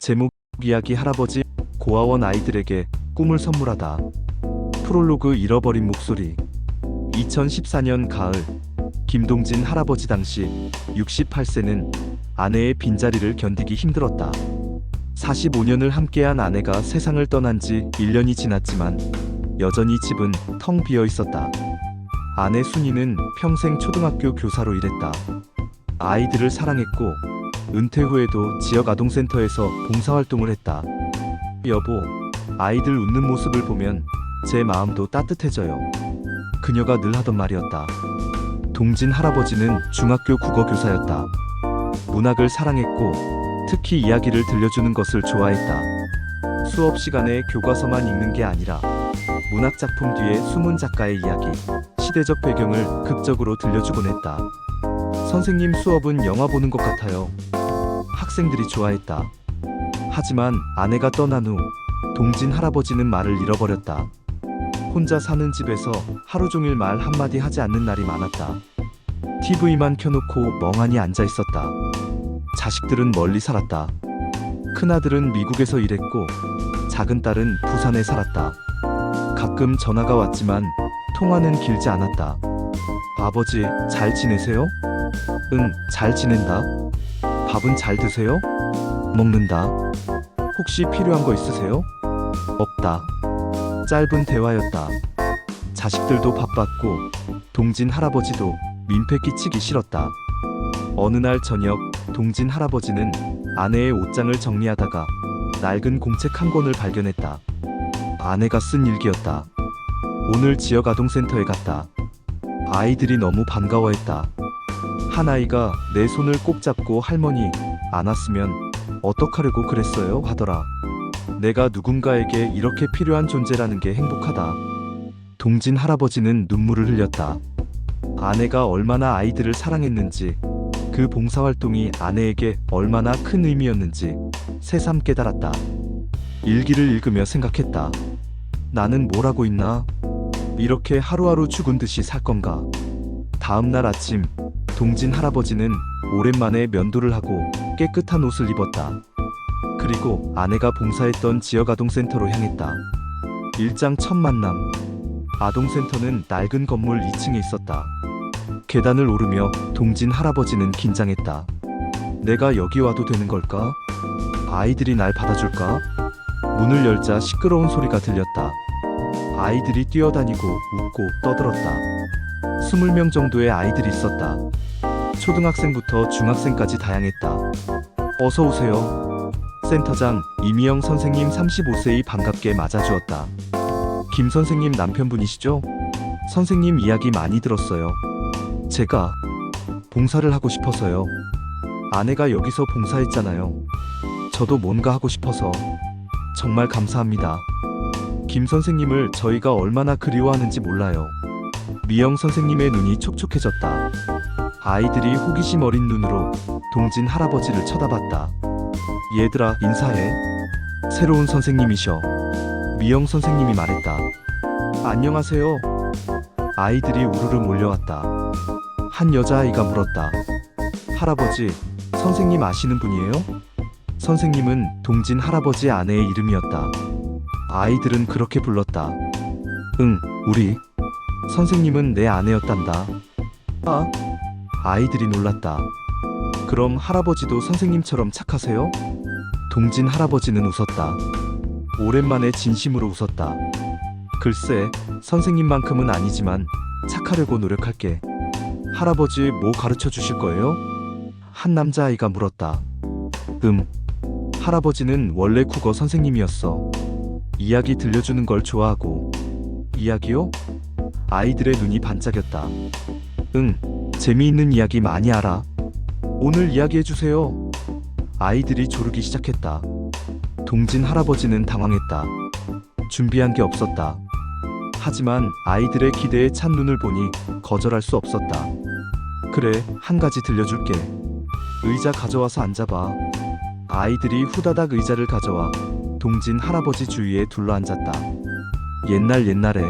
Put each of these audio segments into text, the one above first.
제목 이야기 할아버지 고아원 아이들에게 꿈을 선물하다. 프롤로그 잃어버린 목소리. 2014년 가을, 김동진 할아버지 당시 68세는 아내의 빈자리를 견디기 힘들었다. 45년을 함께한 아내가 세상을 떠난 지 1년이 지났지만 여전히 집은 텅 비어 있었다. 아내 순이는 평생 초등학교 교사로 일했다. 아이들을 사랑했고 은퇴 후에도 지역 아동센터에서 봉사활동을 했다. 여보, 아이들 웃는 모습을 보면 제 마음도 따뜻해져요. 그녀가 늘 하던 말이었다. 동진 할아버지는 중학교 국어교사였다. 문학을 사랑했고 특히 이야기를 들려주는 것을 좋아했다. 수업 시간에 교과서만 읽는 게 아니라 문학작품 뒤에 숨은 작가의 이야기, 시대적 배경을 극적으로 들려주곤 했다. 선생님 수업은 영화 보는 것 같아요. 학생들이 좋아했다. 하지만 아내가 떠난 후 동진 할아버지는 말을 잃어버렸다. 혼자 사는 집에서 하루 종일 말 한마디 하지 않는 날이 많았다. TV만 켜놓고 멍하니 앉아 있었다. 자식들은 멀리 살았다. 큰아들은 미국에서 일했고 작은 딸은 부산에 살았다. 가끔 전화가 왔지만 통화는 길지 않았다. 아버지, 잘 지내세요? 응, 잘 지낸다. 밥은 잘 드세요? 먹는다. 혹시 필요한 거 있으세요? 없다. 짧은 대화였다. 자식들도 바빴고 동진 할아버지도 민폐 끼치기 싫었다. 어느 날 저녁, 동진 할아버지는 아내의 옷장을 정리하다가 낡은 공책 한 권을 발견했다. 아내가 쓴 일기였다. 오늘 지역 아동센터에 갔다. 아이들이 너무 반가워했다. 한 아이가 내 손을 꼭 잡고 할머니, 안 왔으면 어떡하려고 그랬어요? 하더라. 내가 누군가에게 이렇게 필요한 존재라는 게 행복하다. 동진 할아버지는 눈물을 흘렸다. 아내가 얼마나 아이들을 사랑했는지, 그 봉사활동이 아내에게 얼마나 큰 의미였는지 새삼 깨달았다. 일기를 읽으며 생각했다. 나는 뭘 하고 있나? 이렇게 하루하루 죽은 듯이 살 건가? 다음 날 아침, 동진 할아버지는 오랜만에 면도를 하고 깨끗한 옷을 입었다. 그리고 아내가 봉사했던 지역 아동센터로 향했다. 일장 첫 만남. 아동센터는 낡은 건물 2층에 있었다. 계단을 오르며 동진 할아버지는 긴장했다. 내가 여기 와도 되는 걸까? 아이들이 날 받아줄까? 문을 열자 시끄러운 소리가 들렸다. 아이들이 뛰어다니고 웃고 떠들었다. 20명 정도의 아이들이 있었다. 초등학생부터 중학생까지 다양했다. 어서 오세요. 센터장 이미영 선생님 35세의 반갑게 맞아주었다. 김 선생님 남편분이시죠? 선생님 이야기 많이 들었어요. 제가 봉사를 하고 싶어서요. 아내가 여기서 봉사했잖아요. 저도 뭔가 하고 싶어서. 정말 감사합니다. 김 선생님을 저희가 얼마나 그리워하는지 몰라요. 미영 선생님의 눈이 촉촉해졌다. 아이들이 호기심 어린 눈으로 동진 할아버지를 쳐다봤다. 얘들아, 인사해. 새로운 선생님이셔. 미영 선생님이 말했다. 안녕하세요. 아이들이 우르르 몰려왔다. 한 여자아이가 물었다. 할아버지, 선생님 아시는 분이에요? 선생님은 동진 할아버지 아내의 이름이었다. 아이들은 그렇게 불렀다. 응, 우리 선생님은 내 아내였단다. 아, 아이들이 놀랐다. 그럼 할아버지도 선생님처럼 착하세요? 동진 할아버지는 웃었다. 오랜만에 진심으로 웃었다. 글쎄, 선생님만큼은 아니지만 착하려고 노력할게. 할아버지 뭐 가르쳐 주실 거예요? 한 남자아이가 물었다. 할아버지는 원래 국어 선생님이었어. 이야기 들려주는 걸 좋아하고. 이야기요? 아이들의 눈이 반짝였다. 응, 재미있는 이야기 많이 알아. 오늘 이야기해주세요. 아이들이 조르기 시작했다. 동진 할아버지는 당황했다. 준비한 게 없었다. 하지만 아이들의 기대에 찬 눈을 보니 거절할 수 없었다. 그래, 한 가지 들려줄게. 의자 가져와서 앉아봐. 아이들이 후다닥 의자를 가져와 동진 할아버지 주위에 둘러앉았다. 옛날에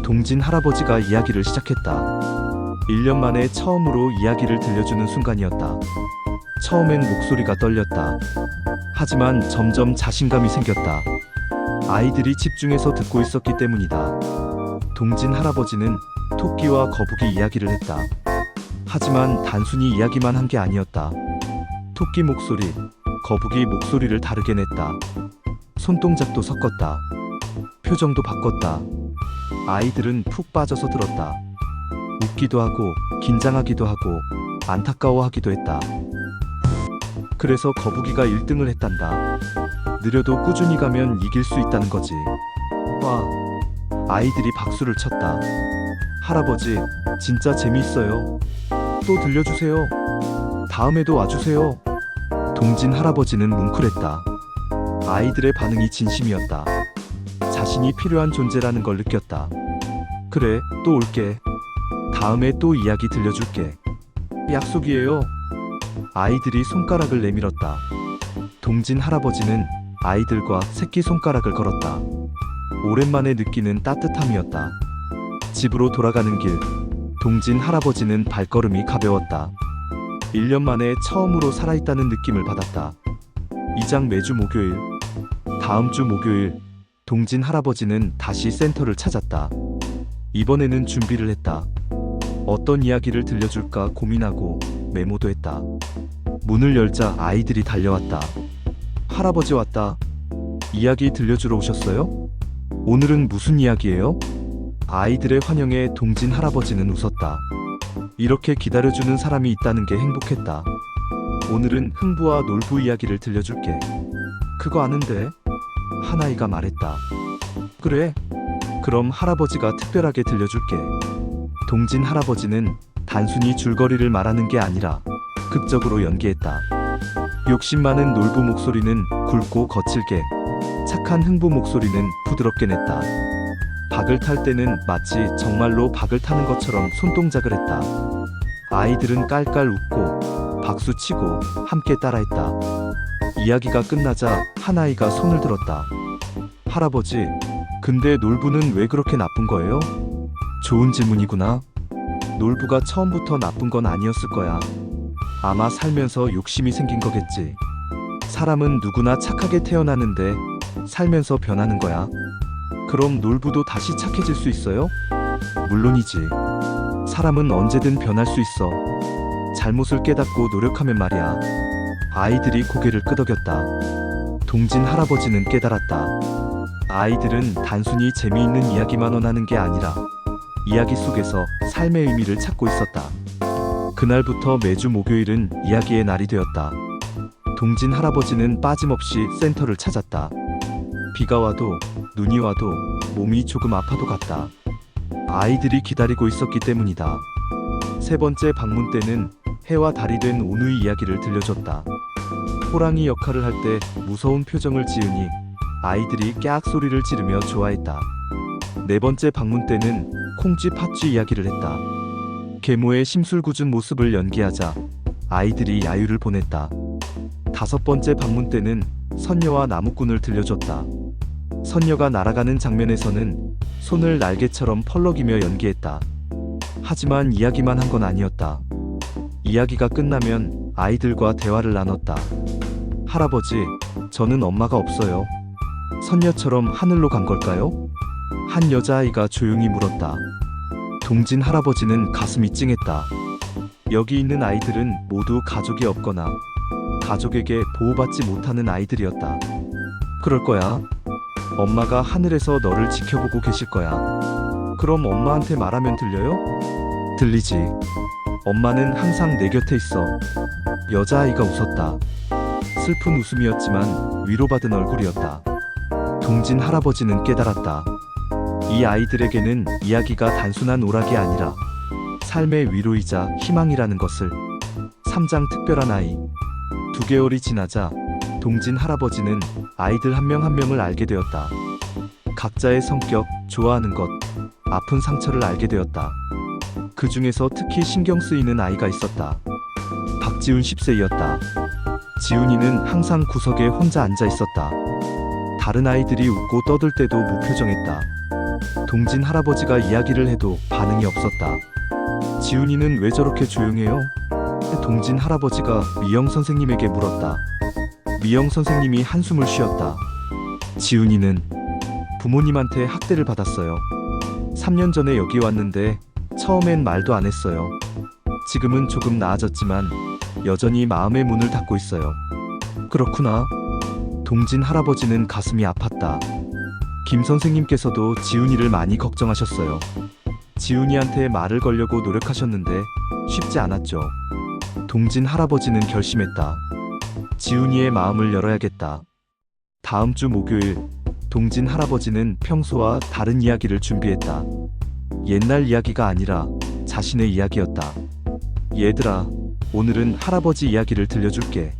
동진 할아버지가 이야기를 시작했다. 1년 만에 처음으로 이야기를 들려주는 순간이었다. 처음엔 목소리가 떨렸다. 하지만 점점 자신감이 생겼다. 아이들이 집중해서 듣고 있었기 때문이다. 동진 할아버지는 토끼와 거북이 이야기를 했다. 하지만 단순히 이야기만 한 게 아니었다. 토끼 목소리, 거북이 목소리를 다르게 냈다. 손동작도 섞었다. 표정도 바꿨다. 아이들은 푹 빠져서 들었다. 웃기도 하고 긴장하기도 하고 안타까워하기도 했다. 그래서 거북이가 1등을 했단다. 느려도 꾸준히 가면 이길 수 있다는 거지. 와, 아이들이 박수를 쳤다. 할아버지, 진짜 재미있어요. 또 들려주세요. 다음에도 와주세요. 동진 할아버지는 뭉클했다. 아이들의 반응이 진심이었다. 자신이 필요한 존재라는 걸 느꼈다. 그래, 또 올게. 다음에 또 이야기 들려줄게. 약속이에요. 아이들이 손가락을 내밀었다. 동진 할아버지는 아이들과 새끼손가락을 걸었다. 오랜만에 느끼는 따뜻함이었다. 집으로 돌아가는 길, 동진 할아버지는 발걸음이 가벼웠다. 1년 만에 처음으로 살아있다는 느낌을 받았다. 이장 매주 목요일, 다음 주 목요일, 동진 할아버지는 다시 센터를 찾았다. 이번에는 준비를 했다. 어떤 이야기를 들려줄까 고민하고 메모도 했다. 문을 열자 아이들이 달려왔다. 할아버지 왔다. 이야기 들려주러 오셨어요? 오늘은 무슨 이야기예요? 아이들의 환영에 동진 할아버지는 웃었다. 이렇게 기다려주는 사람이 있다는 게 행복했다. 오늘은 흥부와 놀부 이야기를 들려줄게. 그거 아는데? 한 아이가 말했다. 그래? 그럼 할아버지가 특별하게 들려줄게. 동진 할아버지는 단순히 줄거리를 말하는 게 아니라 극적으로 연기했다. 욕심 많은 놀부 목소리는 굵고 거칠게, 착한 흥부 목소리는 부드럽게 냈다. 박을 탈 때는 마치 정말로 박을 타는 것처럼 손동작을 했다. 아이들은 깔깔 웃고 박수치고 함께 따라했다. 이야기가 끝나자 한 아이가 손을 들었다. 할아버지, 근데 놀부는 왜 그렇게 나쁜 거예요? 좋은 질문이구나. 놀부가 처음부터 나쁜 건 아니었을 거야. 아마 살면서 욕심이 생긴 거겠지. 사람은 누구나 착하게 태어나는데 살면서 변하는 거야. 그럼 놀부도 다시 착해질 수 있어요? 물론이지. 사람은 언제든 변할 수 있어. 잘못을 깨닫고 노력하면 말이야. 아이들이 고개를 끄덕였다. 동진 할아버지는 깨달았다. 아이들은 단순히 재미있는 이야기만 원하는 게 아니라 이야기 속에서 삶의 의미를 찾고 있었다. 그날부터 매주 목요일은 이야기의 날이 되었다. 동진 할아버지는 빠짐없이 센터를 찾았다. 비가 와도 눈이 와도 몸이 조금 아파도 갔다. 아이들이 기다리고 있었기 때문이다. 세 번째 방문 때는 해와 달이 된 오누이 이야기를 들려줬다. 호랑이 역할을 할 때 무서운 표정을 지으니 아이들이 깨악 소리를 지르며 좋아했다. 네 번째 방문 때는 콩쥐 팥쥐 이야기를 했다. 계모의 심술궂은 모습을 연기하자 아이들이 야유를 보냈다. 다섯 번째 방문 때는 선녀와 나무꾼을 들려줬다. 선녀가 날아가는 장면에서는 손을 날개처럼 펄럭이며 연기했다. 하지만 이야기만 한 건 아니었다. 이야기가 끝나면 아이들과 대화를 나눴다. 할아버지, 저는 엄마가 없어요. 선녀처럼 하늘로 간 걸까요? 한 여자아이가 조용히 물었다. 동진 할아버지는 가슴이 찡했다. 여기 있는 아이들은 모두 가족이 없거나 가족에게 보호받지 못하는 아이들이었다. 그럴 거야. 엄마가 하늘에서 너를 지켜보고 계실 거야. 그럼 엄마한테 말하면 들려요? 들리지. 엄마는 항상 내 곁에 있어. 여자아이가 웃었다. 슬픈 웃음이었지만 위로받은 얼굴이었다. 동진 할아버지는 깨달았다. 이 아이들에게는 이야기가 단순한 오락이 아니라 삶의 위로이자 희망이라는 것을. 3장 특별한 아이. 2개월이 지나자 동진 할아버지는 아이들 한 명 한 명을 알게 되었다. 각자의 성격, 좋아하는 것, 아픈 상처를 알게 되었다. 그 중에서 특히 신경 쓰이는 아이가 있었다. 박지훈 10세이었다. 지훈이는 항상 구석에 혼자 앉아 있었다. 다른 아이들이 웃고 떠들 때도 무표정했다. 동진 할아버지가 이야기를 해도 반응이 없었다. 지훈이는 왜 저렇게 조용해요? 동진 할아버지가 미영 선생님에게 물었다. 미영 선생님이 한숨을 쉬었다. 지훈이는 부모님한테 학대를 받았어요. 3년 전에 여기 왔는데 처음엔 말도 안 했어요. 지금은 조금 나아졌지만 여전히 마음의 문을 닫고 있어요. 그렇구나. 동진 할아버지는 가슴이 아팠다. 김 선생님께서도 지훈이를 많이 걱정하셨어요. 지훈이한테 말을 걸려고 노력하셨는데 쉽지 않았죠. 동진 할아버지는 결심했다. 지훈이의 마음을 열어야겠다. 다음 주 목요일, 동진 할아버지는 평소와 다른 이야기를 준비했다. 옛날 이야기가 아니라 자신의 이야기였다. 얘들아, 오늘은 할아버지 이야기를 들려줄게.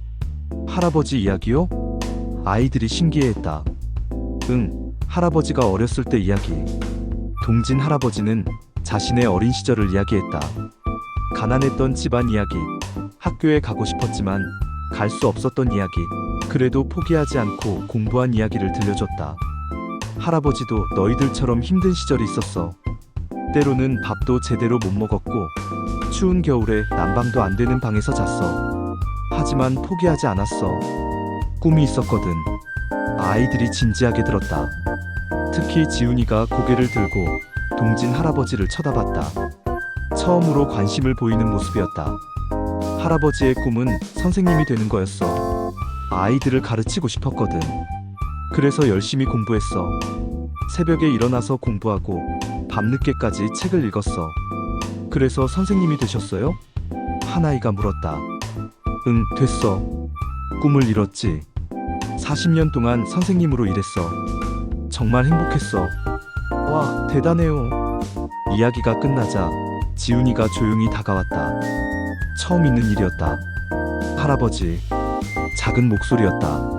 할아버지 이야기요? 아이들이 신기해했다. 응, 할아버지가 어렸을 때 이야기. 동진 할아버지는 자신의 어린 시절을 이야기했다. 가난했던 집안 이야기, 학교에 가고 싶었지만 갈 수 없었던 이야기, 그래도 포기하지 않고 공부한 이야기를 들려줬다. 할아버지도 너희들처럼 힘든 시절이 있었어. 때로는 밥도 제대로 못 먹었고 추운 겨울에 난방도 안 되는 방에서 잤어. 하지만 포기하지 않았어. 꿈이 있었거든. 아이들이 진지하게 들었다. 특히 지훈이가 고개를 들고 동진 할아버지를 쳐다봤다. 처음으로 관심을 보이는 모습이었다. 할아버지의 꿈은 선생님이 되는 거였어. 아이들을 가르치고 싶었거든. 그래서 열심히 공부했어. 새벽에 일어나서 공부하고 밤늦게까지 책을 읽었어. 그래서 선생님이 되셨어요? 하나이가 물었다. 응, 됐어. 꿈을 이뤘지. 40년 동안 선생님으로 일했어. 정말 행복했어. 와, 대단해요. 이야기가 끝나자 지훈이가 조용히 다가왔다. 처음 있는 일이었다. 할아버지. 작은 목소리였다.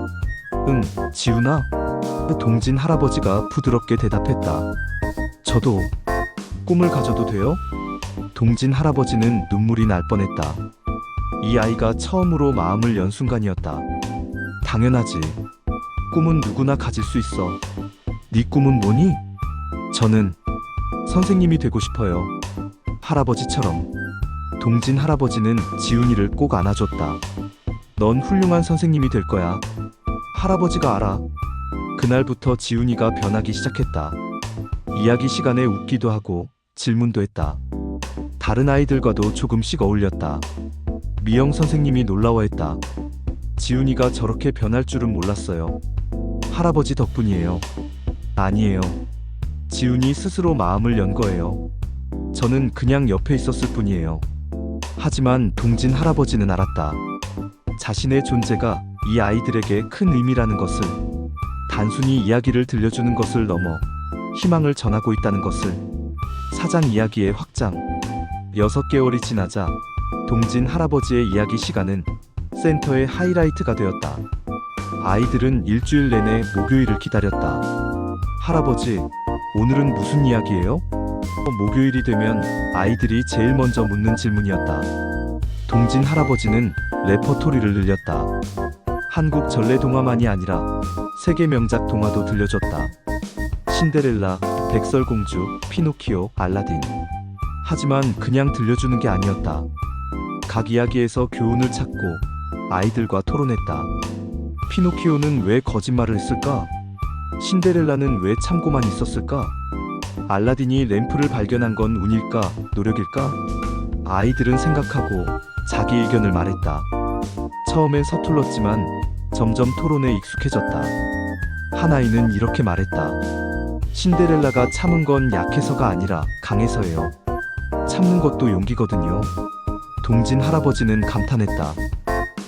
응, 지훈아? 동진 할아버지가 부드럽게 대답했다. 저도 꿈을 가져도 돼요? 동진 할아버지는 눈물이 날 뻔했다. 이 아이가 처음으로 마음을 연 순간이었다. 당연하지. 꿈은 누구나 가질 수 있어. 네 꿈은 뭐니? 저는 선생님이 되고 싶어요. 할아버지처럼. 동진 할아버지는 지훈이를 꼭 안아줬다. 넌 훌륭한 선생님이 될 거야. 할아버지가 알아. 그날부터 지훈이가 변하기 시작했다. 이야기 시간에 웃기도 하고 질문도 했다. 다른 아이들과도 조금씩 어울렸다. 미영 선생님이 놀라워했다. 지훈이가 저렇게 변할 줄은 몰랐어요. 할아버지 덕분이에요. 아니에요. 지훈이 스스로 마음을 연 거예요. 저는 그냥 옆에 있었을 뿐이에요. 하지만 동진 할아버지는 알았다. 자신의 존재가 이 아이들에게 큰 의미라는 것을, 단순히 이야기를 들려주는 것을 넘어 희망을 전하고 있다는 것을. 사장 이야기의 확장. 6개월이 지나자 동진 할아버지의 이야기 시간은 센터의 하이라이트가 되었다. 아이들은 일주일 내내 목요일을 기다렸다. 할아버지, 오늘은 무슨 이야기예요? 목요일이 되면 아이들이 제일 먼저 묻는 질문이었다. 동진 할아버지는 레퍼토리를 늘렸다. 한국 전래 동화만이 아니라 세계 명작 동화도 들려줬다. 신데렐라, 백설공주, 피노키오, 알라딘. 하지만 그냥 들려주는 게 아니었다. 각 이야기에서 교훈을 찾고 아이들과 토론했다. 피노키오는 왜 거짓말을 했을까? 신데렐라는 왜 참고만 있었을까? 알라딘이 램프를 발견한 건 운일까, 노력일까? 아이들은 생각하고 자기 의견을 말했다. 처음엔 서툴렀지만 점점 토론에 익숙해졌다. 한 아이는 이렇게 말했다. 신데렐라가 참은 건 약해서가 아니라 강해서예요. 참는 것도 용기거든요. 동진 할아버지는 감탄했다.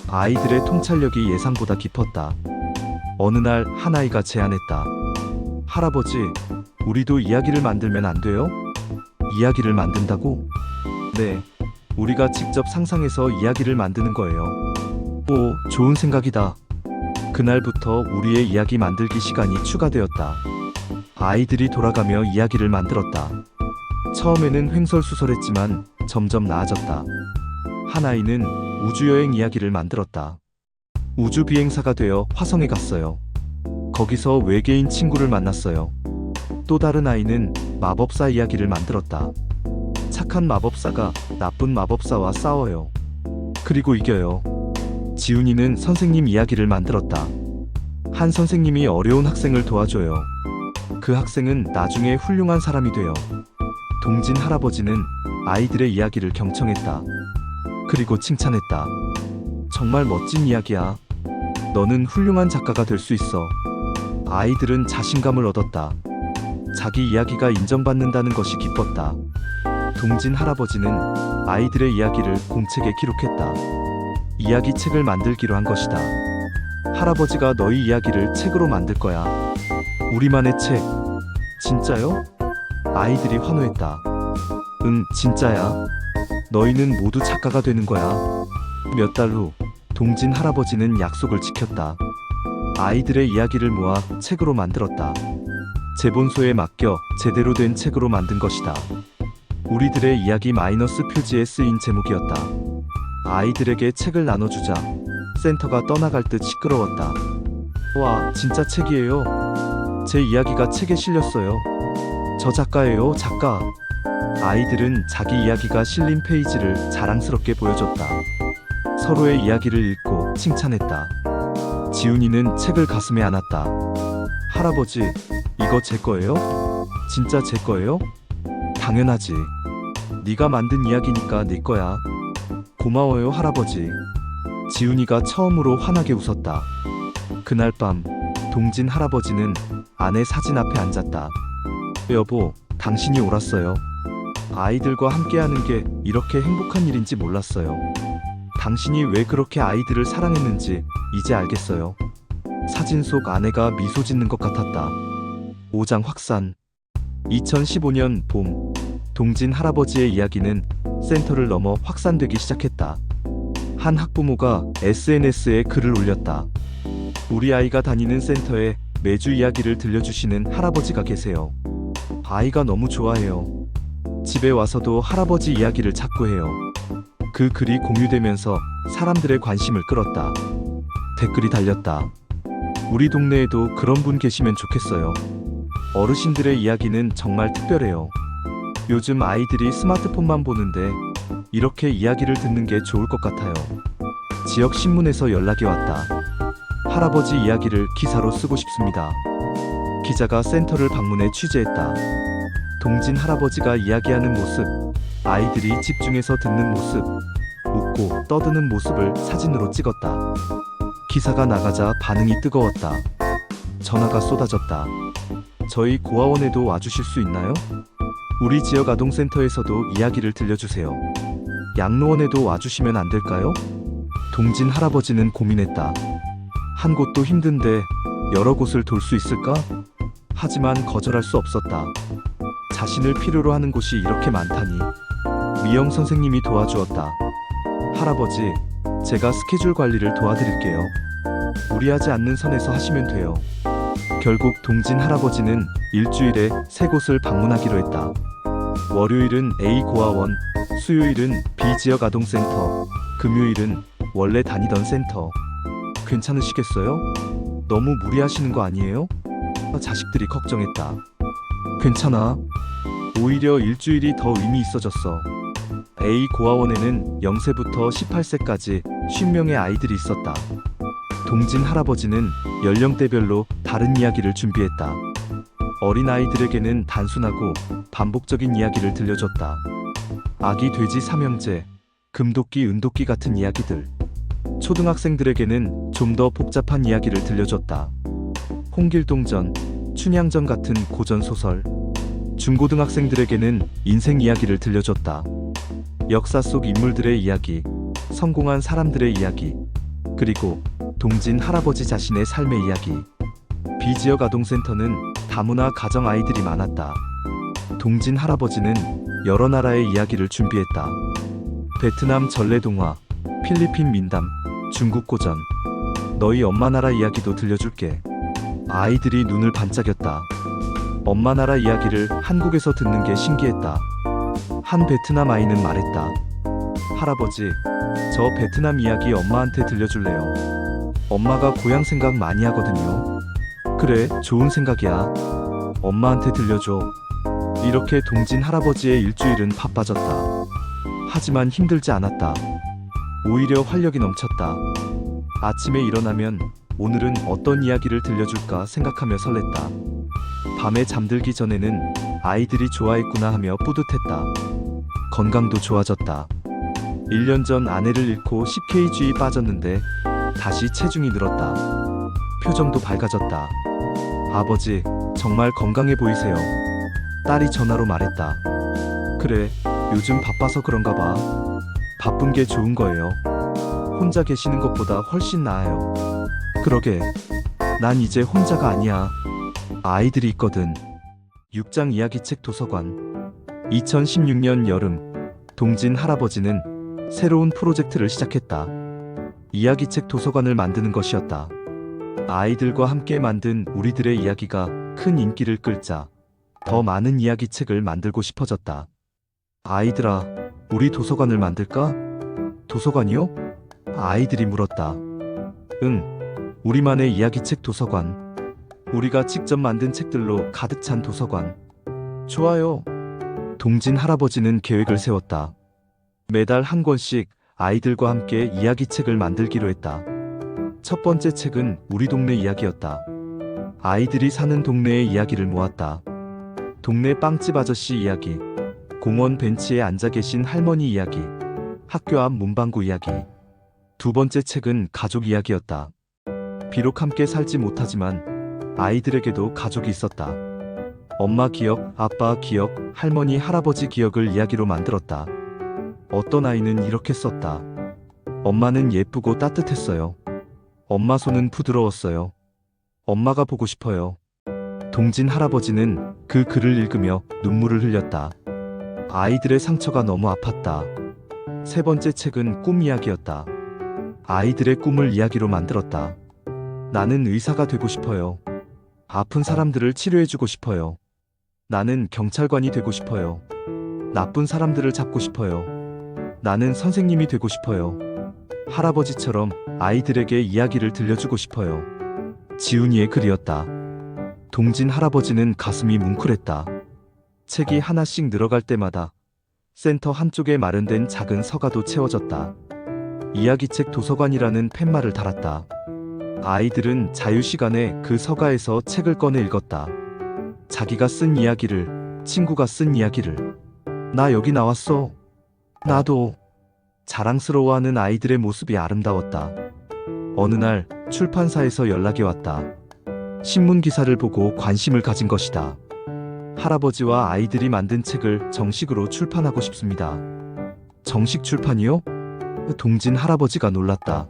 아이들의 통찰력이 예상보다 깊었다. 어느 날 한 아이가 제안했다. 할아버지, 우리도 이야기를 만들면 안 돼요? 이야기를 만든다고? 네, 우리가 직접 상상해서 이야기를 만드는 거예요. 오, 좋은 생각이다. 그날부터 우리의 이야기 만들기 시간이 추가되었다. 아이들이 돌아가며 이야기를 만들었다. 처음에는 횡설수설했지만 점점 나아졌다. 한 아이는 우주여행 이야기를 만들었다. 우주 비행사가 되어 화성에 갔어요. 거기서 외계인 친구를 만났어요. 또 다른 아이는 마법사 이야기를 만들었다. 착한 마법사가 나쁜 마법사와 싸워요. 그리고 이겨요. 지훈이는 선생님 이야기를 만들었다. 한 선생님이 어려운 학생을 도와줘요. 그 학생은 나중에 훌륭한 사람이 돼요. 동진 할아버지는 아이들의 이야기를 경청했다. 그리고 칭찬했다. 정말 멋진 이야기야. 너는 훌륭한 작가가 될 수 있어. 아이들은 자신감을 얻었다. 자기 이야기가 인정받는다는 것이 기뻤다. 동진 할아버지는 아이들의 이야기를 공책에 기록했다. 이야기책을 만들기로 한 것이다. 할아버지가 너희 이야기를 책으로 만들 거야. 우리만의 책. 진짜요? 아이들이 환호했다. 응, 진짜야. 너희는 모두 작가가 되는 거야. 몇 달 후, 동진 할아버지는 약속을 지켰다. 아이들의 이야기를 모아 책으로 만들었다. 제본소에 맡겨 제대로 된 책으로 만든 것이다. 우리들의 이야기 마이너스 표지에 쓰인 제목이었다. 아이들에게 책을 나눠주자 센터가 떠나갈 듯 시끄러웠다. 와, 진짜 책이에요. 제 이야기가 책에 실렸어요. 저 작가예요, 작가. 아이들은 자기 이야기가 실린 페이지를 자랑스럽게 보여줬다. 서로의 이야기를 읽고 칭찬했다. 지훈이는 책을 가슴에 안았다. 할아버지, 이거 제 거예요? 진짜 제 거예요? 당연하지. 네가 만든 이야기니까 네 거야. 고마워요, 할아버지. 지훈이가 처음으로 환하게 웃었다. 그날 밤, 동진 할아버지는 아내 사진 앞에 앉았다. 여보, 당신이 옳았어요. 아이들과 함께하는 게 이렇게 행복한 일인지 몰랐어요. 당신이 왜 그렇게 아이들을 사랑했는지 이제 알겠어요. 사진 속 아내가 미소 짓는 것 같았다. 5장 확산. 2015년 봄, 동진 할아버지의 이야기는 센터를 넘어 확산되기 시작했다. 한 학부모가 SNS에 글을 올렸다. 우리 아이가 다니는 센터에 매주 이야기를 들려주시는 할아버지가 계세요. 아이가 너무 좋아해요. 집에 와서도 할아버지 이야기를 자꾸 해요. 그 글이 공유되면서 사람들의 관심을 끌었다. 댓글이 달렸다. 우리 동네에도 그런 분 계시면 좋겠어요. 어르신들의 이야기는 정말 특별해요. 요즘 아이들이 스마트폰만 보는데 이렇게 이야기를 듣는 게 좋을 것 같아요. 지역 신문에서 연락이 왔다. 할아버지 이야기를 기사로 쓰고 싶습니다. 기자가 센터를 방문해 취재했다. 동진 할아버지가 이야기하는 모습, 아이들이 집중해서 듣는 모습, 웃고 떠드는 모습을 사진으로 찍었다. 기사가 나가자 반응이 뜨거웠다. 전화가 쏟아졌다. 저희 고아원에도 와주실 수 있나요? 우리 지역 아동센터에서도 이야기를 들려주세요. 양로원에도 와주시면 안 될까요? 동진 할아버지는 고민했다. 한 곳도 힘든데 여러 곳을 돌 수 있을까? 하지만 거절할 수 없었다. 자신을 필요로 하는 곳이 이렇게 많다니. 미영 선생님이 도와주었다. 할아버지, 제가 스케줄 관리를 도와드릴게요. 무리하지 않는 선에서 하시면 돼요. 결국 동진 할아버지는 일주일에 3곳을 방문하기로 했다. 월요일은 A 고아원, 수요일은 B 지역 아동센터, 금요일은 원래 다니던 센터. 괜찮으시겠어요? 너무 무리하시는 거 아니에요? 자식들이 걱정했다. 괜찮아. 오히려 일주일이 더 의미 있어졌어. A 고아원에는 0세부터 18세까지 50명의 아이들이 있었다. 동진 할아버지는 연령대별로 다른 이야기를 준비했다. 어린아이들에게는 단순하고 반복적인 이야기를 들려줬다. 아기 돼지 삼형제, 금도끼 은도끼 같은 이야기들. 초등학생들에게는 좀 더 복잡한 이야기를 들려줬다. 홍길동전, 춘향전 같은 고전소설. 중고등학생들에게는 인생 이야기를 들려줬다. 역사 속 인물들의 이야기, 성공한 사람들의 이야기, 그리고 동진 할아버지 자신의 삶의 이야기. B지역 아동센터는 다문화 가정 아이들이 많았다. 동진 할아버지는 여러 나라의 이야기를 준비했다. 베트남 전래동화, 필리핀 민담, 중국 고전. 너희 엄마 나라 이야기도 들려줄게. 아이들이 눈을 반짝였다. 엄마 나라 이야기를 한국에서 듣는 게 신기했다. 한 베트남 아이는 말했다. 할아버지, 저 베트남 이야기 엄마한테 들려줄래요? 엄마가 고향 생각 많이 하거든요. 그래, 좋은 생각이야. 엄마한테 들려줘. 이렇게 동진 할아버지의 일주일은 바빠졌다. 하지만 힘들지 않았다. 오히려 활력이 넘쳤다. 아침에 일어나면 오늘은 어떤 이야기를 들려줄까 생각하며 설렜다. 밤에 잠들기 전에는 아이들이 좋아했구나 하며 뿌듯했다. 건강도 좋아졌다. 1년 전 아내를 잃고 10kg에 빠졌는데 다시 체중이 늘었다. 표정도 밝아졌다. 아버지, 정말 건강해 보이세요. 딸이 전화로 말했다. 그래, 요즘 바빠서 그런가 봐. 바쁜 게 좋은 거예요. 혼자 계시는 것보다 훨씬 나아요. 그러게, 난 이제 혼자가 아니야. 아이들이 있거든. 6장 이야기책 도서관. 2016년 여름, 동진 할아버지는 새로운 프로젝트를 시작했다. 이야기책 도서관을 만드는 것이었다. 아이들과 함께 만든 우리들의 이야기가 큰 인기를 끌자 더 많은 이야기책을 만들고 싶어졌다. 아이들아, 우리 도서관을 만들까? 도서관이요? 아이들이 물었다. 응, 우리만의 이야기책 도서관. 우리가 직접 만든 책들로 가득 찬 도서관. 좋아요. 동진 할아버지는 계획을 세웠다. 매달 한 권씩 아이들과 함께 이야기책을 만들기로 했다. 첫 번째 책은 우리 동네 이야기였다. 아이들이 사는 동네의 이야기를 모았다. 동네 빵집 아저씨 이야기, 공원 벤치에 앉아 계신 할머니 이야기, 학교 앞 문방구 이야기. 두 번째 책은 가족 이야기였다. 비록 함께 살지 못하지만 아이들에게도 가족이 있었다. 엄마 기억, 아빠 기억, 할머니, 할아버지 기억을 이야기로 만들었다. 어떤 아이는 이렇게 썼다. 엄마는 예쁘고 따뜻했어요. 엄마 손은 부드러웠어요. 엄마가 보고 싶어요. 동진 할아버지는 그 글을 읽으며 눈물을 흘렸다. 아이들의 상처가 너무 아팠다. 세 번째 책은 꿈 이야기였다. 아이들의 꿈을 이야기로 만들었다. 나는 의사가 되고 싶어요. 아픈 사람들을 치료해주고 싶어요. 나는 경찰관이 되고 싶어요. 나쁜 사람들을 잡고 싶어요. 나는 선생님이 되고 싶어요. 할아버지처럼 아이들에게 이야기를 들려주고 싶어요. 지훈이의 글이었다. 동진 할아버지는 가슴이 뭉클했다. 책이 하나씩 늘어갈 때마다 센터 한쪽에 마련된 작은 서가도 채워졌다. 이야기책 도서관이라는 팻말을 달았다. 아이들은 자유시간에 그 서가에서 책을 꺼내 읽었다. 자기가 쓴 이야기를, 친구가 쓴 이야기를. 나 여기 나왔어. 나도. 자랑스러워하는 아이들의 모습이 아름다웠다. 어느 날 출판사에서 연락이 왔다. 신문 기사를 보고 관심을 가진 것이다. 할아버지와 아이들이 만든 책을 정식으로 출판하고 싶습니다. 정식 출판이요? 동진 할아버지가 놀랐다.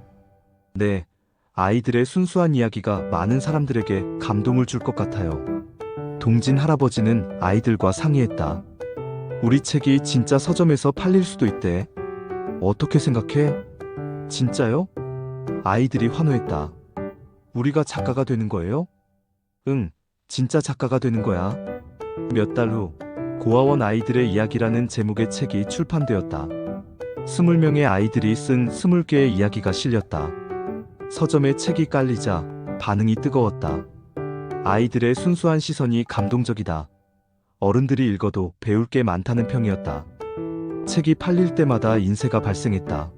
네, 아이들의 순수한 이야기가 많은 사람들에게 감동을 줄 것 같아요. 동진 할아버지는 아이들과 상의했다. 우리 책이 진짜 서점에서 팔릴 수도 있대. 어떻게 생각해? 진짜요? 아이들이 환호했다. 우리가 작가가 되는 거예요? 응, 진짜 작가가 되는 거야. 몇 달 후, 고아원 아이들의 이야기라는 제목의 책이 출판되었다. 20명의 아이들이 쓴 20개의 이야기가 실렸다. 서점에 책이 깔리자 반응이 뜨거웠다. 아이들의 순수한 시선이 감동적이다. 어른들이 읽어도 배울 게 많다는 평이었다. 책이 팔릴 때마다 인세가 발생했다.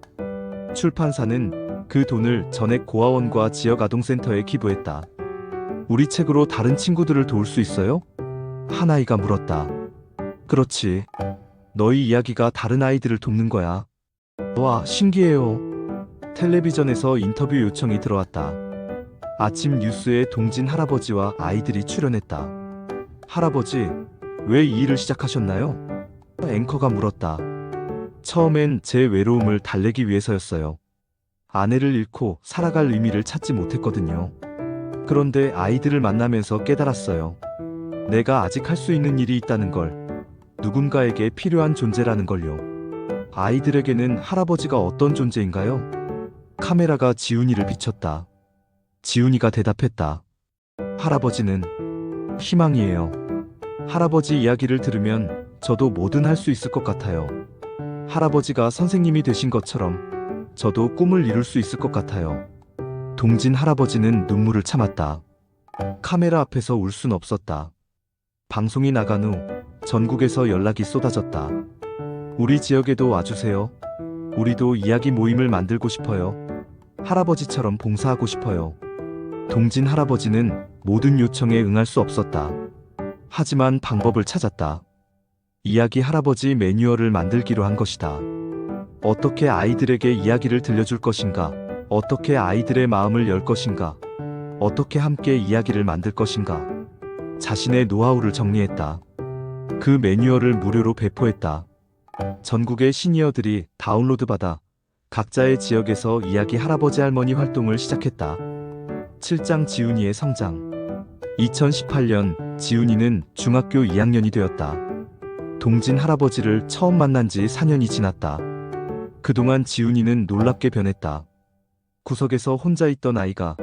출판사는 그 돈을 전액 고아원과 지역 아동센터에 기부했다. 우리 책으로 다른 친구들을 도울 수 있어요? 한 아이가 물었다. 그렇지. 너희 이야기가 다른 아이들을 돕는 거야. 와, 신기해요. 텔레비전에서 인터뷰 요청이 들어왔다. 아침 뉴스에 동진 할아버지와 아이들이 출연했다. 할아버지, 왜 이 일을 시작하셨나요? 앵커가 물었다. 처음엔 제 외로움을 달래기 위해서였어요. 아내를 잃고 살아갈 의미를 찾지 못했거든요. 그런데 아이들을 만나면서 깨달았어요. 내가 아직 할 수 있는 일이 있다는 걸. 누군가에게 필요한 존재라는 걸요. 아이들에게는 할아버지가 어떤 존재인가요? 카메라가 지훈이를 비췄다. 지훈이가 대답했다. 할아버지는 희망이에요. 할아버지 이야기를 들으면 저도 뭐든 할 수 있을 것 같아요. 할아버지가 선생님이 되신 것처럼 저도 꿈을 이룰 수 있을 것 같아요. 동진 할아버지는 눈물을 참았다. 카메라 앞에서 울 순 없었다. 방송이 나간 후 전국에서 연락이 쏟아졌다. 우리 지역에도 와주세요. 우리도 이야기 모임을 만들고 싶어요. 할아버지처럼 봉사하고 싶어요. 동진 할아버지는 모든 요청에 응할 수 없었다. 하지만 방법을 찾았다. 이야기 할아버지 매뉴얼을 만들기로 한 것이다. 어떻게 아이들에게 이야기를 들려줄 것인가? 어떻게 아이들의 마음을 열 것인가? 어떻게 함께 이야기를 만들 것인가? 자신의 노하우를 정리했다. 그 매뉴얼을 무료로 배포했다. 전국의 시니어들이 다운로드받아 각자의 지역에서 이야기 할아버지 할머니 활동을 시작했다. 7장 지훈이의 성장. 2018년 지훈이는 중학교 2학년이 되었다. 동진 할아버지를 처음 만난 지 4년이 지났다. 그동안 지훈이는 놀랍게 변했다. 구석에서 혼자 있던 아이가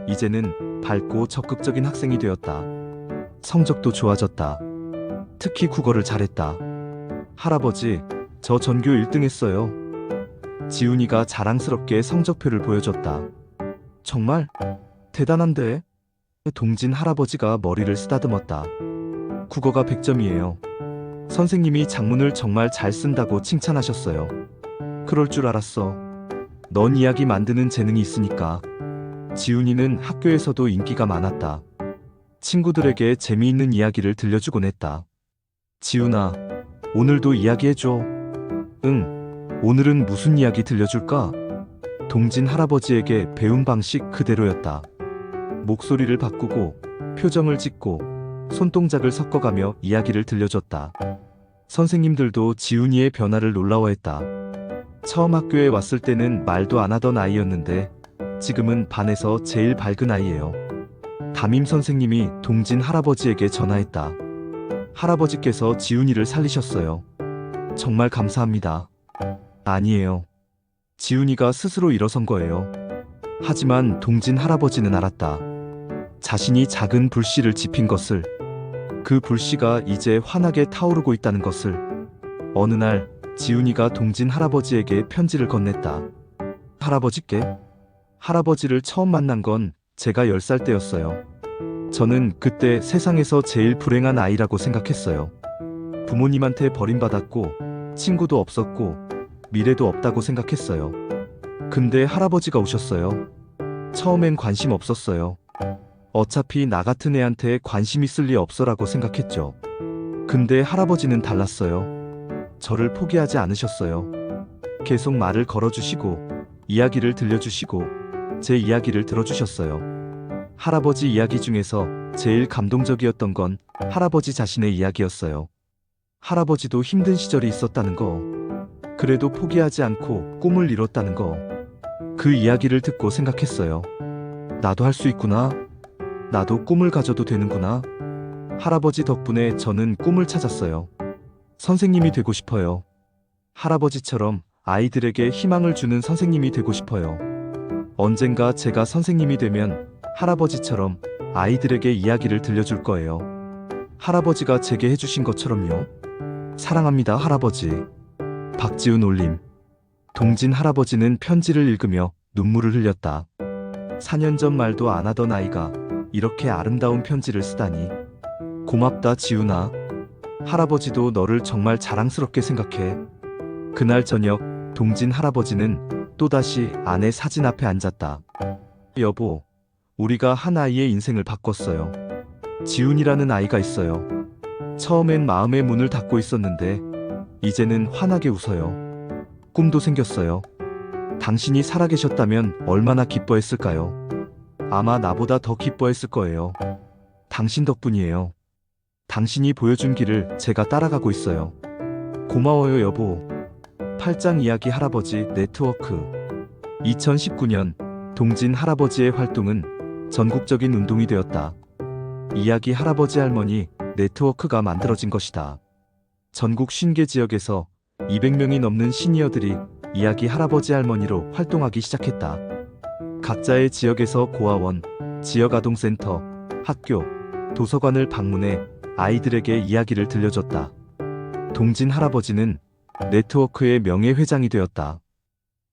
이제는 밝고 적극적인 학생이 되었다. 성적도 좋아졌다. 특히 국어를 잘했다. 할아버지, 저 전교 1등 했어요. 지훈이가 자랑스럽게 성적표를 보여줬다. 정말? 대단한데? 동진 할아버지가 머리를 쓰다듬었다. 국어가 100점이에요. 선생님이 작문을 정말 잘 쓴다고 칭찬하셨어요. 그럴 줄 알았어. 넌 이야기 만드는 재능이 있으니까. 지훈이는 학교에서도 인기가 많았다. 친구들에게 재미있는 이야기를 들려주곤 했다. 지훈아, 오늘도 이야기해줘. 응, 오늘은 무슨 이야기 들려줄까? 동진 할아버지에게 배운 방식 그대로였다. 목소리를 바꾸고, 표정을 짓고, 손동작을 섞어가며 이야기를 들려줬다. 선생님들도 지훈이의 변화를 놀라워했다. 처음 학교에 왔을 때는 말도 안 하던 아이였는데 지금은 반에서 제일 밝은 아이예요. 담임 선생님이 동진 할아버지에게 전화했다. 할아버지께서 지훈이를 살리셨어요. 정말 감사합니다. 아니에요. 지훈이가 스스로 일어선 거예요. 하지만 동진 할아버지는 알았다. 자신이 작은 불씨를 지핀 것을, 그 불씨가 이제 환하게 타오르고 있다는 것을. 어느 날 지훈이가 동진 할아버지에게 편지를 건넸다. 할아버지께? 할아버지를 처음 만난 건 제가 10살 때였어요. 저는 그때 세상에서 제일 불행한 아이라고 생각했어요. 부모님한테 버림받았고 친구도 없었고 미래도 없다고 생각했어요. 근데 할아버지가 오셨어요. 처음엔 관심 없었어요. 어차피 나 같은 애한테 관심 있을 리 없어라고 생각했죠. 근데 할아버지는 달랐어요. 저를 포기하지 않으셨어요. 계속 말을 걸어주시고 이야기를 들려주시고 제 이야기를 들어주셨어요. 할아버지 이야기 중에서 제일 감동적이었던 건 할아버지 자신의 이야기였어요. 할아버지도 힘든 시절이 있었다는 거, 그래도 포기하지 않고 꿈을 이뤘다는 거, 그 이야기를 듣고 생각했어요. 나도 할 수 있구나. 나도 꿈을 가져도 되는구나. 할아버지 덕분에 저는 꿈을 찾았어요. 선생님이 되고 싶어요. 할아버지처럼 아이들에게 희망을 주는 선생님이 되고 싶어요. 언젠가 제가 선생님이 되면 할아버지처럼 아이들에게 이야기를 들려줄 거예요. 할아버지가 제게 해주신 것처럼요. 사랑합니다, 할아버지. 박지훈 올림. 동진 할아버지는 편지를 읽으며 눈물을 흘렸다. 4년 전 말도 안 하던 아이가 이렇게 아름다운 편지를 쓰다니. 고맙다, 지훈아. 할아버지도 너를 정말 자랑스럽게 생각해. 그날 저녁 동진 할아버지는 또다시 아내 사진 앞에 앉았다. 여보, 우리가 한 아이의 인생을 바꿨어요. 지훈이라는 아이가 있어요. 처음엔 마음의 문을 닫고 있었는데 이제는 환하게 웃어요. 꿈도 생겼어요. 당신이 살아계셨다면 얼마나 기뻐했을까요? 아마 나보다 더 기뻐했을 거예요. 당신 덕분이에요. 당신이 보여준 길을 제가 따라가고 있어요. 고마워요, 여보. 8장 이야기 할아버지 네트워크. 2019년 동진 할아버지의 활동은 전국적인 운동이 되었다. 이야기 할아버지 할머니 네트워크가 만들어진 것이다. 전국 50개 지역에서 200명이 넘는 시니어들이 이야기 할아버지 할머니로 활동하기 시작했다. 각자의 지역에서 고아원, 지역아동센터, 학교, 도서관을 방문해 아이들에게 이야기를 들려줬다. 동진 할아버지는 네트워크의 명예회장이 되었다.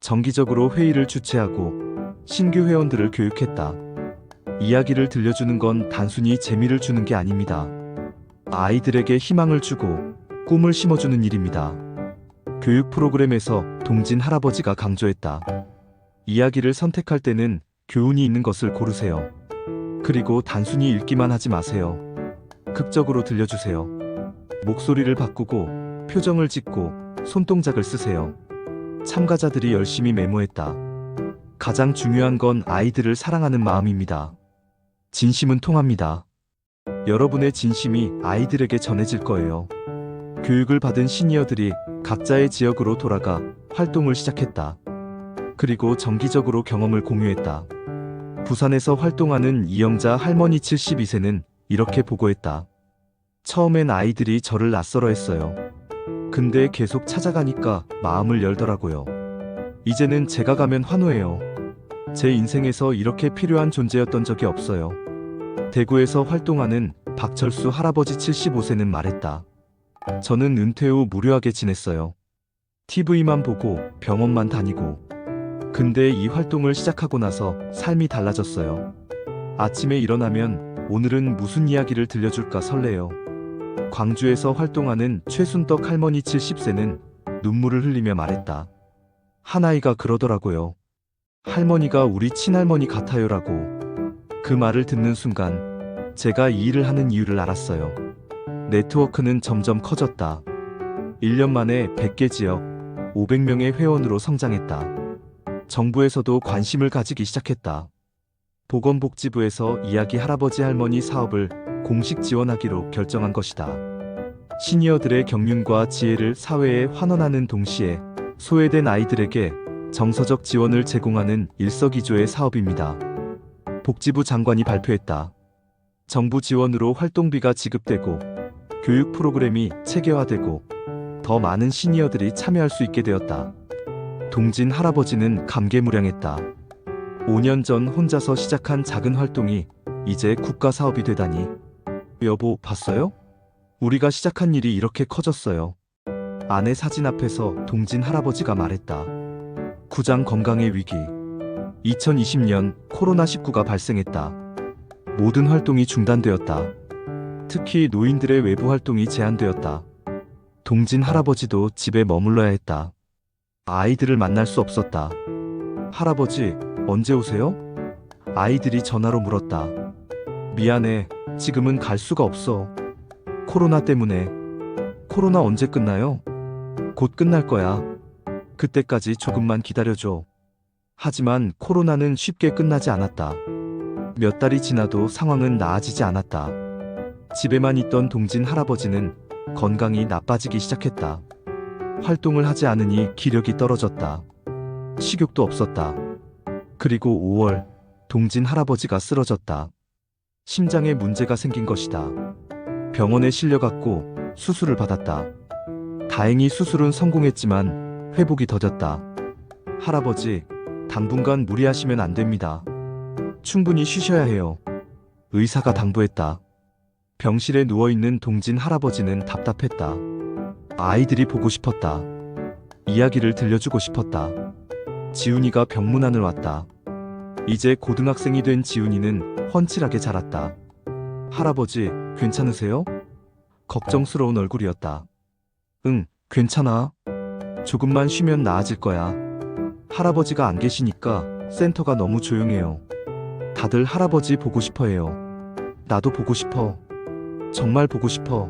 정기적으로 회의를 주최하고 신규 회원들을 교육했다. 이야기를 들려주는 건 단순히 재미를 주는 게 아닙니다. 아이들에게 희망을 주고 꿈을 심어주는 일입니다. 교육 프로그램에서 동진 할아버지가 강조했다. 이야기를 선택할 때는 교훈이 있는 것을 고르세요. 그리고 단순히 읽기만 하지 마세요. 극적으로 들려주세요. 목소리를 바꾸고 표정을 짓고 손동작을 쓰세요. 참가자들이 열심히 메모했다. 가장 중요한 건 아이들을 사랑하는 마음입니다. 진심은 통합니다. 여러분의 진심이 아이들에게 전해질 거예요. 교육을 받은 시니어들이 각자의 지역으로 돌아가 활동을 시작했다. 그리고 정기적으로 경험을 공유했다. 부산에서 활동하는 이영자 할머니 72세는 이렇게 보고했다. 처음엔 아이들이 저를 낯설어 했어요. 근데 계속 찾아가니까 마음을 열더라고요. 이제는 제가 가면 환호해요. 제 인생에서 이렇게 필요한 존재였던 적이 없어요. 대구에서 활동하는 박철수 할아버지 75세는 말했다. 저는 은퇴 후 무료하게 지냈어요. TV만 보고 병원만 다니고. 근데 이 활동을 시작하고 나서 삶이 달라졌어요. 아침에 일어나면 오늘은 무슨 이야기를 들려줄까 설레요. 광주에서 활동하는 최순덕 할머니 70세는 눈물을 흘리며 말했다. 한 아이가 그러더라고요. 할머니가 우리 친할머니 같아요라고. 그 말을 듣는 순간 제가 이 일을 하는 이유를 알았어요. 네트워크는 점점 커졌다. 1년 만에 100개 지역, 500명의 회원으로 성장했다. 정부에서도 관심을 가지기 시작했다. 보건복지부에서 이야기 할아버지 할머니 사업을 공식 지원하기로 결정한 것이다. 시니어들의 경륜과 지혜를 사회에 환원하는 동시에 소외된 아이들에게 정서적 지원을 제공하는 일석이조의 사업입니다. 복지부 장관이 발표했다. 정부 지원으로 활동비가 지급되고 교육 프로그램이 체계화되고 더 많은 시니어들이 참여할 수 있게 되었다. 동진 할아버지는 감개무량했다. 5년 전 혼자서 시작한 작은 활동이 이제 국가 사업이 되다니. 여보, 봤어요? 우리가 시작한 일이 이렇게 커졌어요. 아내 사진 앞에서 동진 할아버지가 말했다. 구장 건강의 위기. 2020년 코로나19가 발생했다. 모든 활동이 중단되었다. 특히 노인들의 외부 활동이 제한되었다. 동진 할아버지도 집에 머물러야 했다. 아이들을 만날 수 없었다. 할아버지, 언제 오세요? 아이들이 전화로 물었다. 미안해, 지금은 갈 수가 없어. 코로나 때문에. 코로나 언제 끝나요? 곧 끝날 거야. 그때까지 조금만 기다려줘. 하지만 코로나는 쉽게 끝나지 않았다. 몇 달이 지나도 상황은 나아지지 않았다. 집에만 있던 동진 할아버지는 건강이 나빠지기 시작했다. 활동을 하지 않으니 기력이 떨어졌다. 식욕도 없었다. 그리고 5월, 동진 할아버지가 쓰러졌다. 심장에 문제가 생긴 것이다. 병원에 실려갔고 수술을 받았다. 다행히 수술은 성공했지만 회복이 더뎠다. 할아버지, 당분간 무리하시면 안 됩니다. 충분히 쉬셔야 해요. 의사가 당부했다. 병실에 누워있는 동진 할아버지는 답답했다. 아이들이 보고 싶었다. 이야기를 들려주고 싶었다. 지훈이가 병문안을 왔다. 이제 고등학생이 된 지훈이는 훤칠하게 자랐다. 할아버지, 괜찮으세요? 걱정스러운 얼굴이었다. 응, 괜찮아. 조금만 쉬면 나아질 거야. 할아버지가 안 계시니까 센터가 너무 조용해요. 다들 할아버지 보고 싶어 해요. 나도 보고 싶어. 정말 보고 싶어.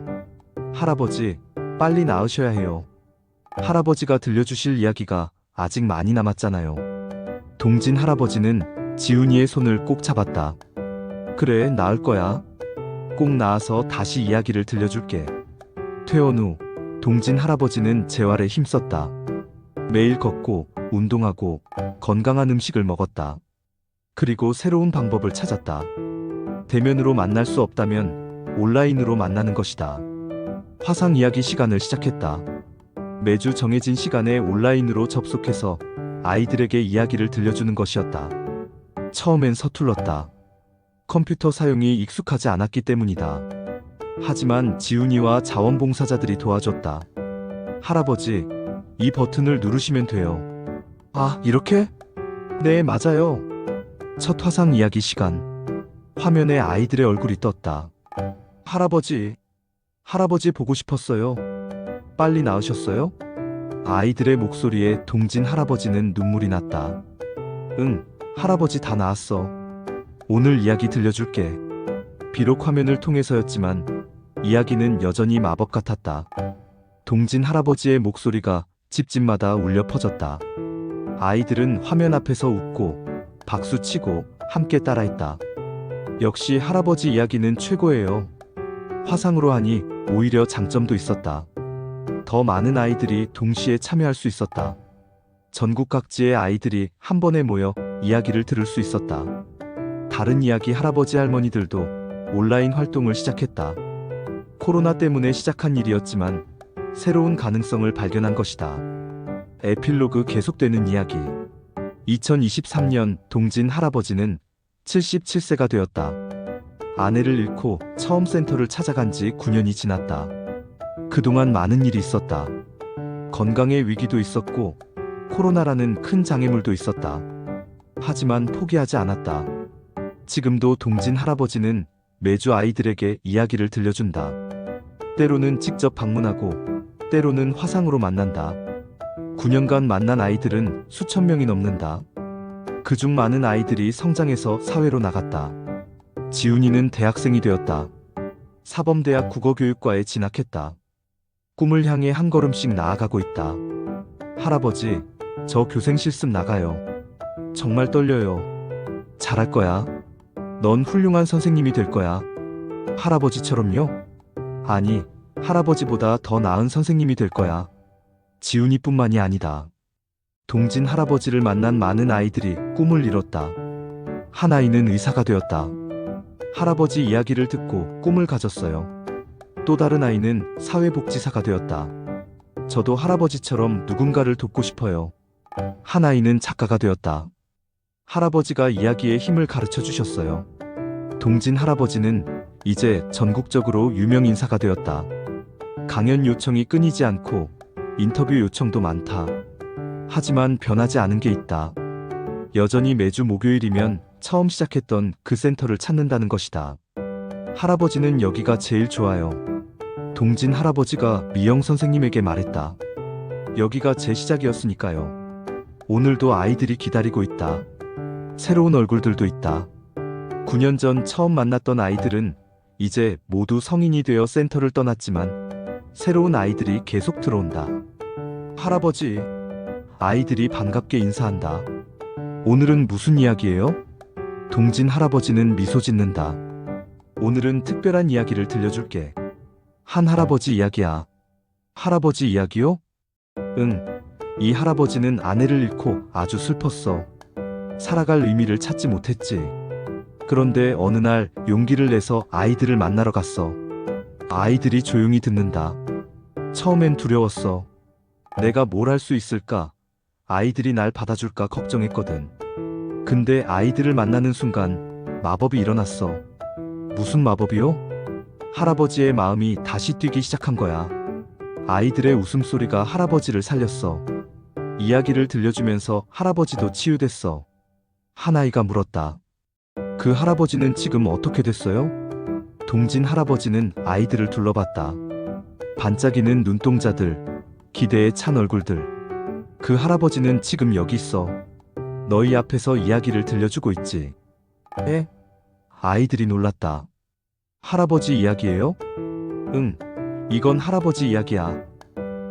할아버지, 빨리 나으셔야 해요. 할아버지가 들려주실 이야기가 아직 많이 남았잖아요. 동진 할아버지는 지훈이의 손을 꼭 잡았다. 그래, 나을 거야. 꼭 나아서 다시 이야기를 들려줄게. 퇴원 후 동진 할아버지는 재활에 힘썼다. 매일 걷고 운동하고 건강한 음식을 먹었다. 그리고 새로운 방법을 찾았다. 대면으로 만날 수 없다면 온라인으로 만나는 것이다. 화상 이야기 시간을 시작했다. 매주 정해진 시간에 온라인으로 접속해서 아이들에게 이야기를 들려주는 것이었다. 처음엔 서툴렀다. 컴퓨터 사용이 익숙하지 않았기 때문이다. 하지만 지훈이와 자원봉사자들이 도와줬다. 할아버지, 이 버튼을 누르시면 돼요. 아, 이렇게? 네, 맞아요. 첫 화상 이야기 시간. 화면에 아이들의 얼굴이 떴다. 할아버지, 할아버지 보고 싶었어요. 빨리 나으셨어요? 아이들의 목소리에 동진 할아버지는 눈물이 났다. 응, 할아버지 다 나았어. 오늘 이야기 들려줄게. 비록 화면을 통해서였지만 이야기는 여전히 마법 같았다. 동진 할아버지의 목소리가 집집마다 울려 퍼졌다. 아이들은 화면 앞에서 웃고 박수치고 함께 따라했다. 역시 할아버지 이야기는 최고예요. 화상으로 하니 오히려 장점도 있었다. 더 많은 아이들이 동시에 참여할 수 있었다. 전국 각지의 아이들이 한 번에 모여 이야기를 들을 수 있었다. 다른 이야기 할아버지 할머니들도 온라인 활동을 시작했다. 코로나 때문에 시작한 일이었지만 새로운 가능성을 발견한 것이다. 에필로그 계속되는 이야기. 2023년 동진 할아버지는 77세가 되었다. 아내를 잃고 처음 센터를 찾아간 지 9년이 지났다. 그동안 많은 일이 있었다. 건강의 위기도 있었고 코로나라는 큰 장애물도 있었다. 하지만 포기하지 않았다. 지금도 동진 할아버지는 매주 아이들에게 이야기를 들려준다. 때로는 직접 방문하고 때로는 화상으로 만난다. 9년간 만난 아이들은 수천 명이 넘는다. 그중 많은 아이들이 성장해서 사회로 나갔다. 지훈이는 대학생이 되었다. 사범대학 국어교육과에 진학했다. 꿈을 향해 한 걸음씩 나아가고 있다. 할아버지, 저 교생 실습 나가요. 정말 떨려요. 잘할 거야. 넌 훌륭한 선생님이 될 거야. 할아버지처럼요? 아니, 할아버지보다 더 나은 선생님이 될 거야. 지훈이뿐만이 아니다. 동진 할아버지를 만난 많은 아이들이 꿈을 이뤘다. 한 아이는 의사가 되었다. 할아버지 이야기를 듣고 꿈을 가졌어요. 또 다른 아이는 사회복지사가 되었다. 저도 할아버지처럼 누군가를 돕고 싶어요. 한 아이는 작가가 되었다. 할아버지가 이야기의 힘을 가르쳐 주셨어요. 동진 할아버지는 이제 전국적으로 유명 인사가 되었다. 강연 요청이 끊이지 않고 인터뷰 요청도 많다. 하지만 변하지 않은 게 있다. 여전히 매주 목요일이면 처음 시작했던 그 센터를 찾는다는 것이다. 할아버지는 여기가 제일 좋아요. 동진 할아버지가 미영 선생님에게 말했다. 여기가 제 시작이었으니까요. 오늘도 아이들이 기다리고 있다. 새로운 얼굴들도 있다. 9년 전 처음 만났던 아이들은 이제 모두 성인이 되어 센터를 떠났지만 새로운 아이들이 계속 들어온다. 할아버지, 아이들이 반갑게 인사한다. 오늘은 무슨 이야기예요? 동진 할아버지는 미소 짓는다. 오늘은 특별한 이야기를 들려줄게. 한 할아버지 이야기야. 할아버지 이야기요? 응. 이 할아버지는 아내를 잃고 아주 슬펐어. 살아갈 의미를 찾지 못했지. 그런데 어느 날 용기를 내서 아이들을 만나러 갔어. 아이들이 조용히 듣는다. 처음엔 두려웠어. 내가 뭘 할 수 있을까? 아이들이 날 받아줄까 걱정했거든. 근데 아이들을 만나는 순간 마법이 일어났어. 무슨 마법이요? 할아버지의 마음이 다시 뛰기 시작한 거야. 아이들의 웃음소리가 할아버지를 살렸어. 이야기를 들려주면서 할아버지도 치유됐어. 한 아이가 물었다. 그 할아버지는 지금 어떻게 됐어요? 동진 할아버지는 아이들을 둘러봤다. 반짝이는 눈동자들, 기대에 찬 얼굴들. 그 할아버지는 지금 여기 있어. 너희 앞에서 이야기를 들려주고 있지. 에? 아이들이 놀랐다. 할아버지 이야기예요? 응, 이건 할아버지 이야기야.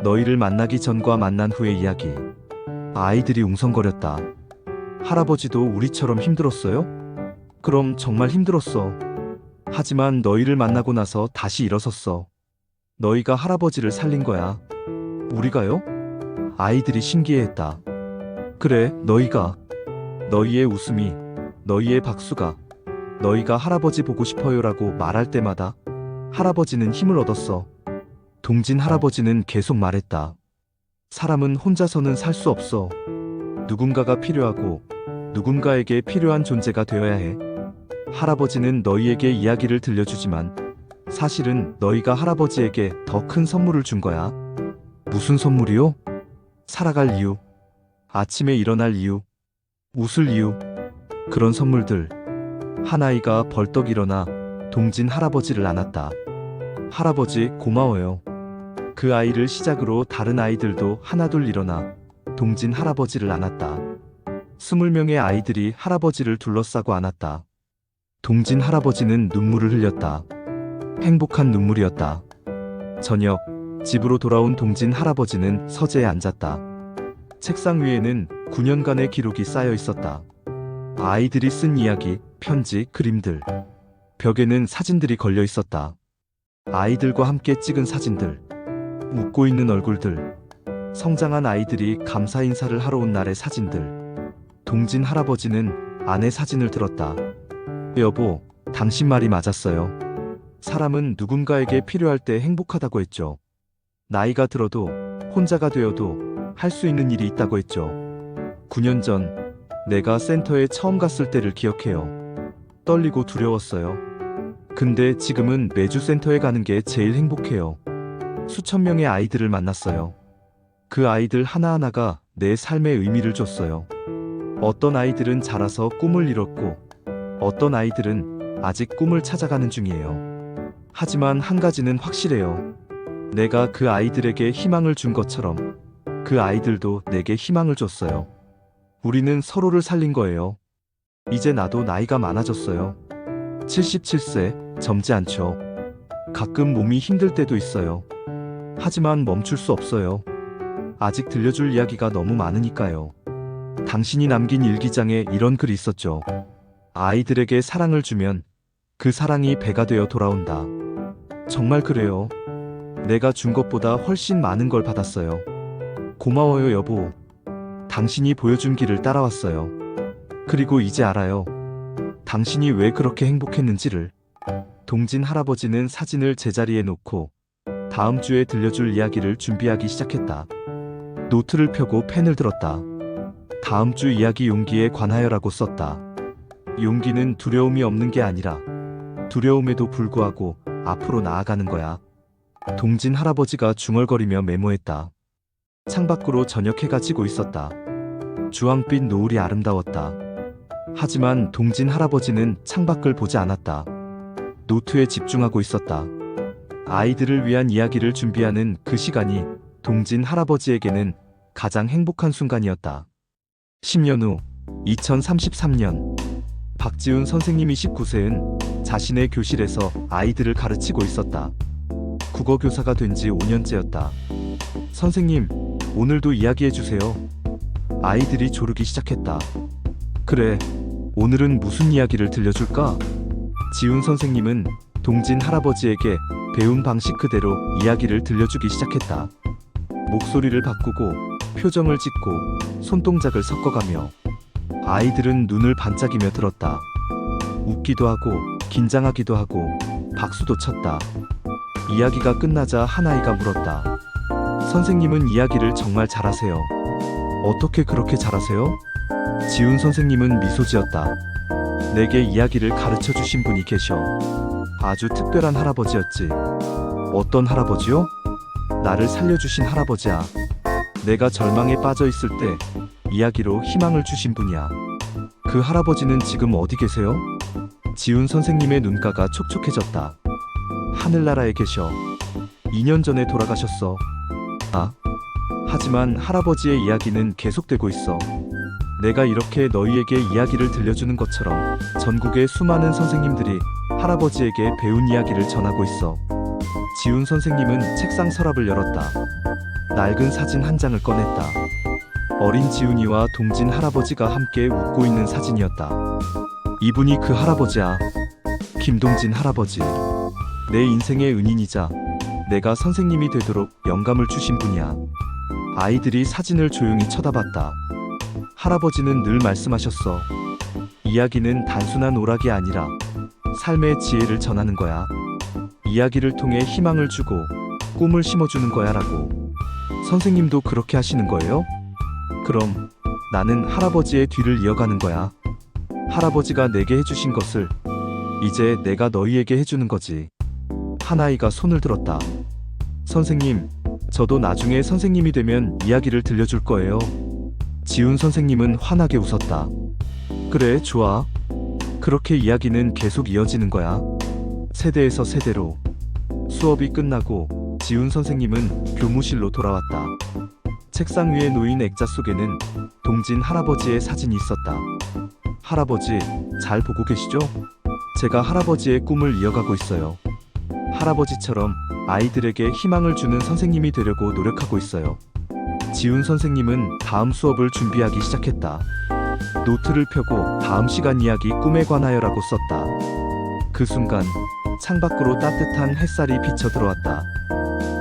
너희를 만나기 전과 만난 후의 이야기. 아이들이 웅성거렸다. 할아버지도 우리처럼 힘들었어요? 그럼 정말 힘들었어. 하지만 너희를 만나고 나서 다시 일어섰어. 너희가 할아버지를 살린 거야. 우리가요? 아이들이 신기해했다. 그래, 너희가. 너희의 웃음이, 너희의 박수가, 너희가 할아버지 보고 싶어요라고 말할 때마다 할아버지는 힘을 얻었어. 동진 할아버지는 계속 말했다. 사람은 혼자서는 살 수 없어. 누군가가 필요하고 누군가에게 필요한 존재가 되어야 해. 할아버지는 너희에게 이야기를 들려주지만 사실은 너희가 할아버지에게 더 큰 선물을 준 거야. 무슨 선물이요? 살아갈 이유, 아침에 일어날 이유, 웃을 이유. 그런 선물들. 한 아이가 벌떡 일어나 동진 할아버지를 안았다. 할아버지 고마워요. 그 아이를 시작으로 다른 아이들도 하나둘 일어나 동진 할아버지를 안았다. 20명의 아이들이 할아버지를 둘러싸고 안았다. 동진 할아버지는 눈물을 흘렸다. 행복한 눈물이었다. 저녁, 집으로 돌아온 동진 할아버지는 서재에 앉았다. 책상 위에는 9년간의 기록이 쌓여 있었다. 아이들이 쓴 이야기, 편지, 그림들. 벽에는 사진들이 걸려 있었다. 아이들과 함께 찍은 사진들. 웃고 있는 얼굴들. 성장한 아이들이 감사 인사를 하러 온 날의 사진들. 동진 할아버지는 아내 사진을 들었다. 여보, 당신 말이 맞았어요. 사람은 누군가에게 필요할 때 행복하다고 했죠. 나이가 들어도 혼자가 되어도 할 수 있는 일이 있다고 했죠. 9년 전 내가 센터에 처음 갔을 때를 기억해요. 떨리고 두려웠어요. 근데 지금은 매주 센터에 가는 게 제일 행복해요. 수천 명의 아이들을 만났어요. 그 아이들 하나하나가 내 삶의 의미를 줬어요. 어떤 아이들은 자라서 꿈을 이뤘고 어떤 아이들은 아직 꿈을 찾아가는 중이에요. 하지만 한 가지는 확실해요. 내가 그 아이들에게 희망을 준 것처럼 그 아이들도 내게 희망을 줬어요. 우리는 서로를 살린 거예요. 이제 나도 나이가 많아졌어요. 77세, 젊지 않죠. 가끔 몸이 힘들 때도 있어요. 하지만 멈출 수 없어요. 아직 들려줄 이야기가 너무 많으니까요. 당신이 남긴 일기장에 이런 글이 있었죠. 아이들에게 사랑을 주면 그 사랑이 배가 되어 돌아온다. 정말 그래요. 내가 준 것보다 훨씬 많은 걸 받았어요. 고마워요, 여보. 당신이 보여준 길을 따라왔어요. 그리고 이제 알아요. 당신이 왜 그렇게 행복했는지를. 동진 할아버지는 사진을 제자리에 놓고 다음 주에 들려줄 이야기를 준비하기 시작했다. 노트를 펴고 펜을 들었다. 다음 주 이야기 용기에 관하여라고 썼다. 용기는 두려움이 없는 게 아니라 두려움에도 불구하고 앞으로 나아가는 거야. 동진 할아버지가 중얼거리며 메모했다. 창밖으로 저녁 해가 지고 있었다. 주황빛 노을이 아름다웠다. 하지만 동진 할아버지는 창밖을 보지 않았다. 노트에 집중하고 있었다. 아이들을 위한 이야기를 준비하는 그 시간이 동진 할아버지에게는 가장 행복한 순간이었다. 10년 후 2033년 박지훈 선생님이 19세은 자신의 교실에서 아이들을 가르치고 있었다. 국어 교사가 된 지 5년째였다. 선생님, 오늘도 이야기해 주세요. 아이들이 조르기 시작했다. 그래, 오늘은 무슨 이야기를 들려줄까? 지훈 선생님은 동진 할아버지에게 배운 방식 그대로 이야기를 들려주기 시작했다. 목소리를 바꾸고 표정을 짓고 손동작을 섞어가며 아이들은 눈을 반짝이며 들었다. 웃기도 하고 긴장하기도 하고 박수도 쳤다. 이야기가 끝나자 한 아이가 물었다. 선생님은 이야기를 정말 잘하세요. 어떻게 그렇게 잘하세요? 지훈 선생님은 미소 지었다. 내게 이야기를 가르쳐 주신 분이 계셔. 아주 특별한 할아버지였지. 어떤 할아버지요? 나를 살려주신 할아버지야. 내가 절망에 빠져 있을 때 이야기로 희망을 주신 분이야. 그 할아버지는 지금 어디 계세요? 지훈 선생님의 눈가가 촉촉해졌다. 하늘나라에 계셔. 2년 전에 돌아가셨어. 아, 하지만 할아버지의 이야기는 계속되고 있어. 내가 이렇게 너희에게 이야기를 들려주는 것처럼 전국의 수많은 선생님들이 할아버지에게 배운 이야기를 전하고 있어. 지훈 선생님은 책상 서랍을 열었다. 낡은 사진 한 장을 꺼냈다. 어린 지훈이와 동진 할아버지가 함께 웃고 있는 사진이었다. 이분이 그 할아버지야. 김동진 할아버지. 내 인생의 은인이자 내가 선생님이 되도록 영감을 주신 분이야. 아이들이 사진을 조용히 쳐다봤다. 할아버지는 늘 말씀하셨어. 이야기는 단순한 오락이 아니라 삶의 지혜를 전하는 거야. 이야기를 통해 희망을 주고 꿈을 심어주는 거야 라고. 선생님도 그렇게 하시는 거예요? 그럼 나는 할아버지의 뒤를 이어가는 거야. 할아버지가 내게 해주신 것을 이제 내가 너희에게 해주는 거지. 한 아이가 손을 들었다. 선생님, 저도 나중에 선생님이 되면 이야기를 들려줄 거예요. 지훈 선생님은 환하게 웃었다. 그래, 좋아. 그렇게 이야기는 계속 이어지는 거야. 세대에서 세대로. 수업이 끝나고 지훈 선생님은 교무실로 돌아왔다. 책상 위에 놓인 액자 속에는 동진 할아버지의 사진이 있었다. 할아버지, 잘 보고 계시죠? 제가 할아버지의 꿈을 이어가고 있어요. 할아버지처럼 아이들에게 희망을 주는 선생님이 되려고 노력하고 있어요. 지훈 선생님은 다음 수업을 준비하기 시작했다. 노트를 펴고 다음 시간 이야기 꿈에 관하여라고 썼다. 그 순간 창밖으로 따뜻한 햇살이 비쳐 들어왔다.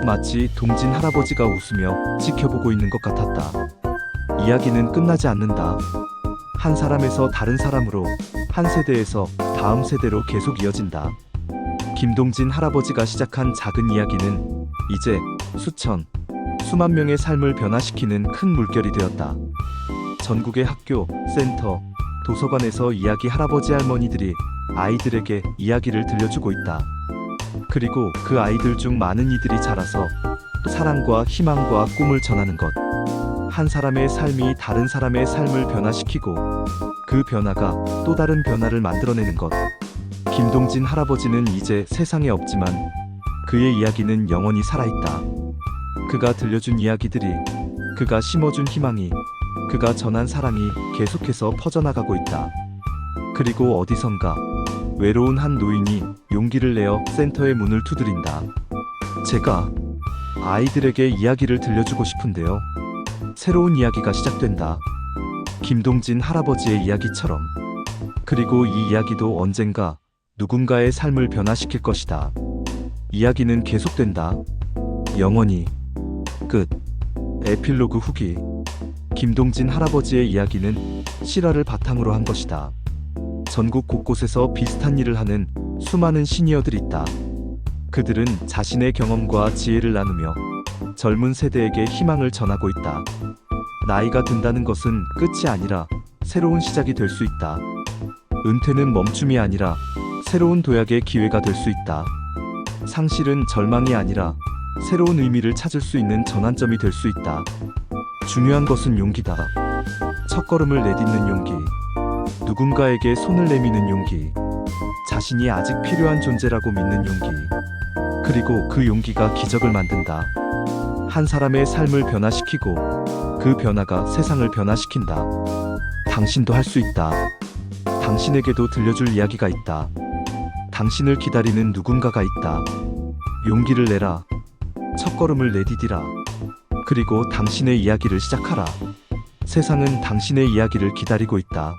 마치 동진 할아버지가 웃으며 지켜보고 있는 것 같았다. 이야기는 끝나지 않는다. 한 사람에서 다른 사람으로, 한 세대에서 다음 세대로 계속 이어진다. 김동진 할아버지가 시작한 작은 이야기는 이제 수천, 수만 명의 삶을 변화시키는 큰 물결이 되었다. 전국의 학교, 센터, 도서관에서 이야기 할아버지 할머니들이 아이들에게 이야기를 들려주고 있다. 그리고 그 아이들 중 많은 이들이 자라서 사랑과 희망과 꿈을 전하는 것. 한 사람의 삶이 다른 사람의 삶을 변화시키고 그 변화가 또 다른 변화를 만들어내는 것. 김동진 할아버지는 이제 세상에 없지만 그의 이야기는 영원히 살아있다. 그가 들려준 이야기들이, 그가 심어준 희망이, 그가 전한 사랑이 계속해서 퍼져나가고 있다. 그리고 어디선가 외로운 한 노인이 용기를 내어 센터의 문을 두드린다. 제가 아이들에게 이야기를 들려주고 싶은데요. 새로운 이야기가 시작된다. 김동진 할아버지의 이야기처럼. 그리고 이 이야기도 언젠가 누군가의 삶을 변화시킬 것이다. 이야기는 계속된다. 영원히. 끝. 에필로그 후기. 김동진 할아버지의 이야기는 실화를 바탕으로 한 것이다. 전국 곳곳에서 비슷한 일을 하는 수많은 시니어들이 있다. 그들은 자신의 경험과 지혜를 나누며 젊은 세대에게 희망을 전하고 있다. 나이가 든다는 것은 끝이 아니라 새로운 시작이 될 수 있다. 은퇴는 멈춤이 아니라 새로운 도약의 기회가 될 수 있다. 상실은 절망이 아니라 새로운 의미를 찾을 수 있는 전환점이 될 수 있다. 중요한 것은 용기다. 첫걸음을 내딛는 용기. 누군가에게 손을 내미는 용기. 자신이 아직 필요한 존재라고 믿는 용기. 그리고 그 용기가 기적을 만든다. 한 사람의 삶을 변화시키고 그 변화가 세상을 변화시킨다. 당신도 할 수 있다. 당신에게도 들려줄 이야기가 있다. 당신을 기다리는 누군가가 있다. 용기를 내라. 첫걸음을 내디디라. 그리고 당신의 이야기를 시작하라. 세상은 당신의 이야기를 기다리고 있다.